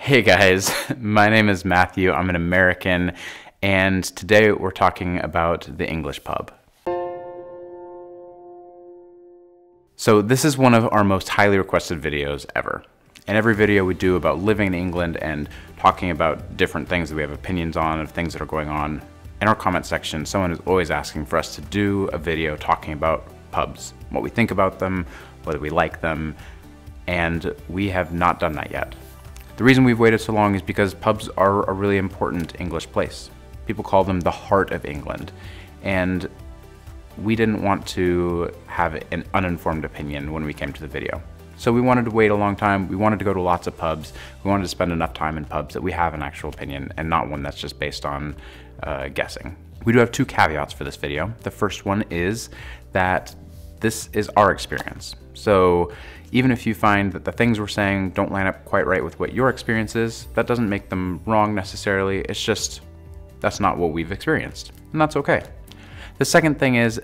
Hey guys, my name is Matthew. I'm an American, and today we're talking about the English pub. So this is one of our most highly requested videos ever. In every video we do about living in England and talking about different things that we have opinions on, of things that are going on, in our comment section, someone is always asking for us to do a video talking about pubs, what we think about them, whether we like them, and we have not done that yet. The reason we've waited so long is because pubs are a really important English place. People call them the heart of England, and we didn't want to have an uninformed opinion when we came to the video. So we wanted to wait a long time. We wanted to go to lots of pubs. We wanted to spend enough time in pubs that we have an actual opinion and not one that's just based on guessing. We do have two caveats for this video. The first one is that this is our experience. So even if you find that the things we're saying don't line up quite right with what your experience is, that doesn't make them wrong necessarily. It's just, that's not what we've experienced, and that's okay. The second thing is,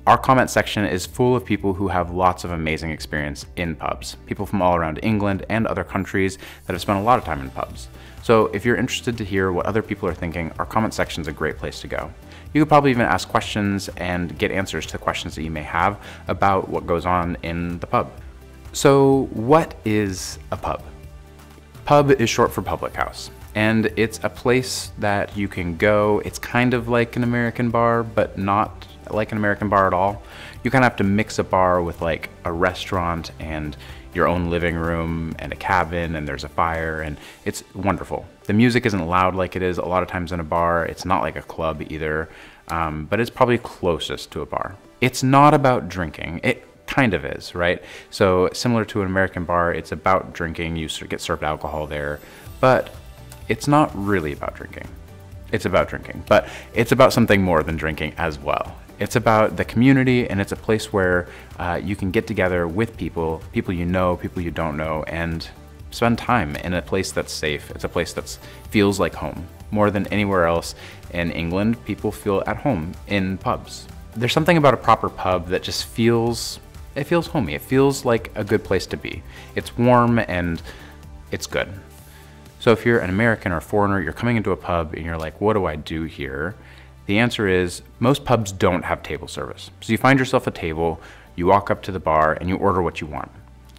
our comment section is full of people who have lots of amazing experience in pubs. People from all around England and other countries that have spent a lot of time in pubs. So if you're interested to hear what other people are thinking, our comment section is a great place to go. You could probably even ask questions and get answers to questions that you may have about what goes on in the pub. So what is a pub? Pub is short for public house, and it's a place that you can go. It's kind of like an American bar, but not like an American bar at all. You kind of have to mix a bar with like a restaurant and your own living room and a cabin, and there's a fire, and it's wonderful. The music isn't loud like it is a lot of times in a bar. It's not like a club either, but it's probably closest to a bar. It's not about drinking. It kind of is, right? So similar to an American bar, it's about drinking. You get served alcohol there, but it's not really about drinking. It's about drinking, but it's about something more than drinking as well. It's about the community, and it's a place where you can get together with people you know, people you don't know, and spend time in a place that's safe. It's a place that feels like home. More than anywhere else in England, people feel at home in pubs. There's something about a proper pub that just feels homey. It feels like a good place to be. It's warm and it's good. So if you're an American or a foreigner, you're coming into a pub and you're like, what do I do here? The answer is most pubs don't have table service. So you find yourself a table, you walk up to the bar and you order what you want.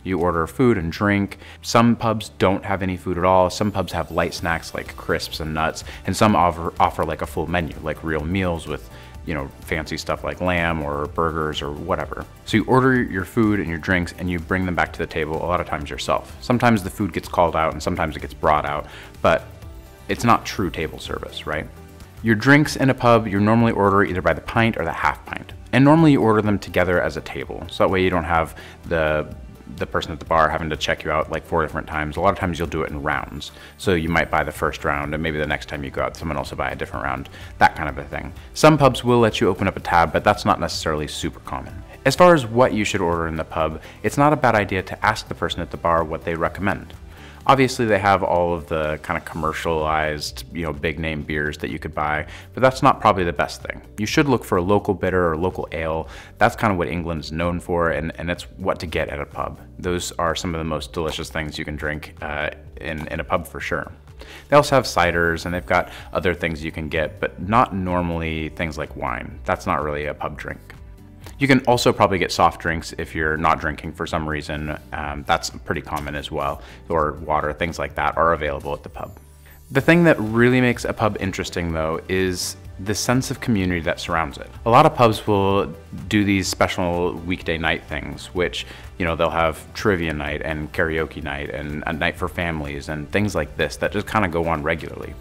You order food and drink. Some pubs don't have any food at all. Some pubs have light snacks like crisps and nuts, and some offer like a full menu, like real meals with, you know, fancy stuff like lamb or burgers or whatever. So you order your food and your drinks and you bring them back to the table, a lot of times yourself. Sometimes the food gets called out and sometimes it gets brought out, but it's not true table service, right? Your drinks in a pub, you normally order either by the pint or the half pint. And normally you order them together as a table. So that way you don't have the person at the bar having to check you out like 4 different times. A lot of times you'll do it in rounds. So you might buy the first round, and maybe the next time you go out, someone else will buy a different round, that kind of a thing. Some pubs will let you open up a tab, but that's not necessarily super common. As far as what you should order in the pub, it's not a bad idea to ask the person at the bar what they recommend. Obviously they have all of the kind of commercialized, you know, big name beers that you could buy, but that's not probably the best thing. You should look for a local bitter or local ale. That's kind of what England is known for, and it's what to get at a pub. Those are some of the most delicious things you can drink in a pub for sure. They also have ciders, and they've got other things you can get, but not normally things like wine. That's not really a pub drink. You can also probably get soft drinks if you're not drinking for some reason. That's pretty common as well. Or water, things like that are available at the pub. The thing that really makes a pub interesting though is the sense of community that surrounds it. A lot of pubs will do these special weekday night things, which, you know, they'll have trivia night and karaoke night and a night for families and things like this that just kind of go on regularly.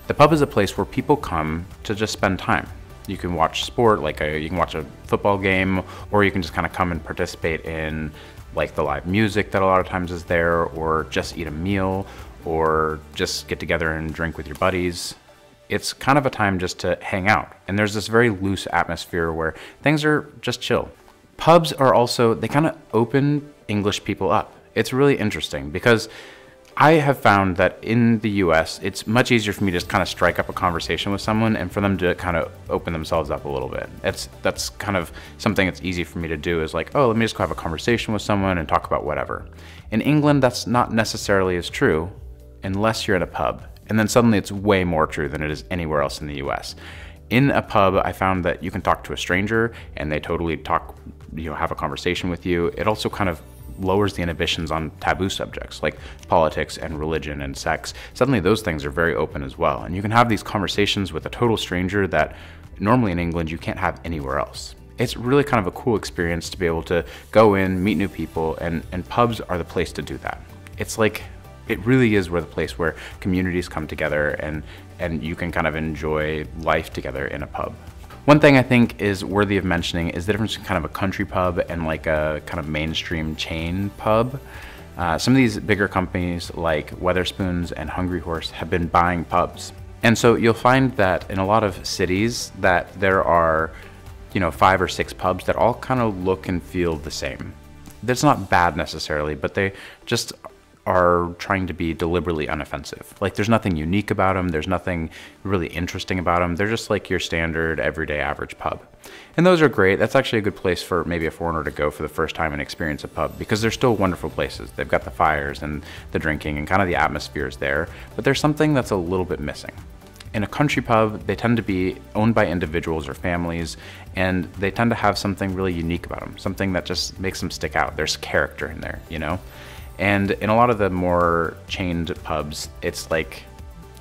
The pub is a place where people come to just spend time. You can watch sport, like you can watch a football game, or you can just kind of come and participate in like the live music that a lot of times is there, or just eat a meal, or just get together and drink with your buddies. It's kind of a time just to hang out. And there's this very loose atmosphere where things are just chill. Pubs are also, they kind of open English people up. It's really interesting because I have found that in the US, it's much easier for me to just kind of strike up a conversation with someone and for them to kind of open themselves up a little bit. That's kind of something that's easy for me to do, is like, oh, let me just go have a conversation with someone and talk about whatever. In England, that's not necessarily as true. unless you're at a pub. And then suddenly it's way more true than it is anywhere else in the US. In a pub, I found that you can talk to a stranger and they totally talk, have a conversation with you. It also kind of lowers the inhibitions on taboo subjects like politics and religion and sex. Suddenly those things are very open as well. And you can have these conversations with a total stranger that normally in England you can't have anywhere else. It's really kind of a cool experience to be able to go in, meet new people, and pubs are the place to do that. It's like, it really is where the place where communities come together and you can kind of enjoy life together in a pub. One thing I think is worthy of mentioning is the difference between kind of a country pub and like a kind of mainstream chain pub. Some of these bigger companies like Wetherspoons and Hungry Horse have been buying pubs. And so you'll find that in a lot of cities that there are, 5 or 6 pubs that all kind of look and feel the same. That's not bad necessarily, but they just are trying to be deliberately unoffensive. Like there's nothing unique about them, there's nothing really interesting about them, they're just like your standard everyday average pub. And those are great. That's actually a good place for maybe a foreigner to go for the first time and experience a pub, because they're still wonderful places. They've got the fires and the drinking and kind of the atmosphere is there, but there's something that's a little bit missing. In a country pub, they tend to be owned by individuals or families, and they tend to have something really unique about them, something that just makes them stick out. There's character in there, And in a lot of the more chained pubs, it's like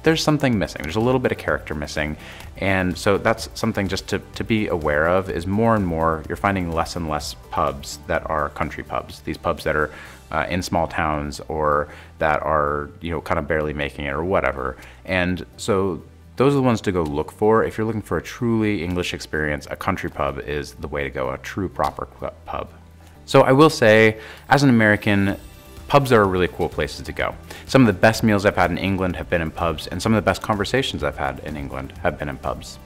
there's something missing. There's a little bit of character missing. And so that's something just to be aware of, is more and more you're finding less and less pubs that are country pubs. These pubs that are in small towns or that are, kind of barely making it or whatever. And so those are the ones to go look for. If you're looking for a truly English experience, a country pub is the way to go, a true proper pub. So I will say, as an American, pubs are really cool places to go. Some of the best meals I've had in England have been in pubs, and some of the best conversations I've had in England have been in pubs.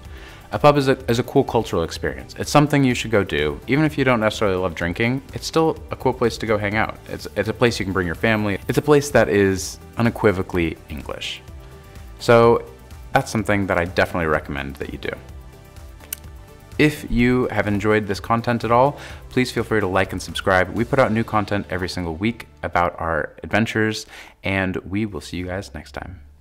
A pub is a cool cultural experience. It's something you should go do. Even if you don't necessarily love drinking, it's still a cool place to go hang out. It's a place you can bring your family. It's a place that is unequivocally English. So that's something that I definitely recommend that you do. If you have enjoyed this content at all, please feel free to like and subscribe. We put out new content every single week about our adventures, and we will see you guys next time.